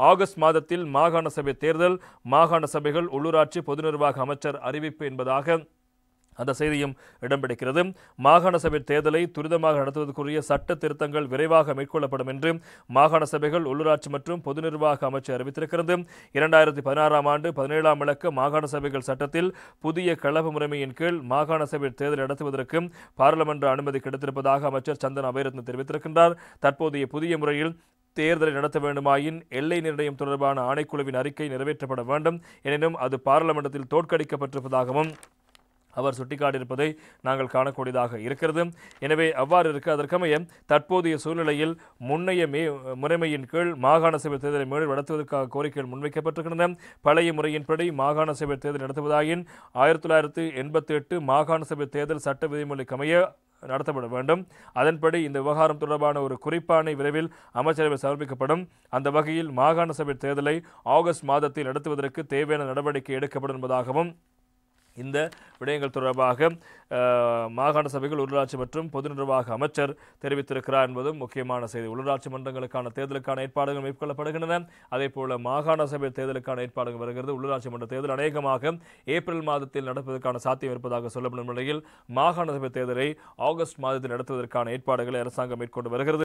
August மாதத்தில் மாகாண சபை தேர்தல், மாகாண சபைகள் உள்ளூராட்சி பொது நிர்வாக அமைச்சர் அறிவிப்பு என்பதாக அந்த செய்தியும் இடம்பிடிக்கிறது. மாகாண சபை தேர்தலை துரிதமாக நடத்துவதற்குரிய சட்ட திருத்தங்கள் விரைவாக மேற்கொள்ளப்படும் என்று மாகாண சபைகள் உள்ளூராட்சி மற்றும் பொது நிர்வாக அமைச்சு அறிவித்திருக்கிறது. 2016 ஆண்டு 17ஆம் இலக்க மாகாண சபைகள் சட்டத்தில் புதிய கலப்பு முறைமையின் கீழ் மாகாண சபை தேர்தல் நடத்துவதற்கு பாராளுமன்ற அனுமதி கிடைத்திருப்பதாக அமைச்சர் சந்தன் அபேரத்ன தெரிவித்திருக்கின்றார். தற்போதைய புதிய முறையில் தேர்தலை நடத்த வேண்டுமாயின் எல்லை நிர்ணயம் தொடர்பான ஆணைக்குழுவின் அறிக்கை நிறைவேற்றப்பட வேண்டும். எனினும் அது பாராளுமன்றத்தில் தோற்கடிக்கப்பட்டிருப்பதாகவும் அவர் சுட்டிக்காட்டியிருப்பதை நாங்கள் காணக்கூடியதாக இருக்கிறது. எனவே அவ்வாறு இருக்க அதற்கமைய தற்போதைய சூழ்நிலையில் முன்னைய முறைமையின் கீழ் மாகாண சபை தேர்தலை மீண்டும் நடத்துவதற்காக கோரிக்கைகள் முன்வைக்கப்பட்டிருக்கின்றன. பழைய முறையின்படி மாகாண சபை தேர்தல் நடத்துவதாயின் 1988 மாகாண சபை தேர்தல் சட்ட விதிமுறைக்கு அமைய நடத்தப்பட வேண்டும். அதன்படி இந்த விவகாரம் தொடர்பான ஒரு குறிப்பாணை விரைவில் அமைச்சரவை சமர்ப்பிக்கப்படும். அந்த வகையில் மாகாண சபை தேர்தலை ஆகஸ்ட் மாதத்தில் நடத்துவதற்கு தேவையான நடவடிக்கை எடுக்கப்படும் என்பதாகவும் இந்த விடயங்கள் தொடர்பாக மாகாண சபைகள் உள்ளூராட்சி மற்றும் பொது நிர்வாக அமைச்சர் தெரிவித்திருக்கிறார் என்பதும் முக்கியமான செய்தி. உள்ளூராட்சி மன்றங்களுக்கான தேர்தலுக்கான ஏற்பாடுகள் மேற்கொள்ளப்படுகின்றன. அதேபோல மாகாண சபை தேர்தலுக்கான ஏற்பாடுகள் வருகிறது. உள்ளூராட்சி மன்ற தேர்தல் அநேகமாக ஏப்ரல் மாதத்தில் நடப்பதற்கான சாத்தியம் இருப்பதாக சொல்லப்படும் நிலையில் மாகாண சபை தேர்தலை ஆகஸ்ட் மாதத்தில் நடத்துவதற்கான ஏற்பாடுகளை அரசாங்கம் மேற்கொண்டு வருகிறது.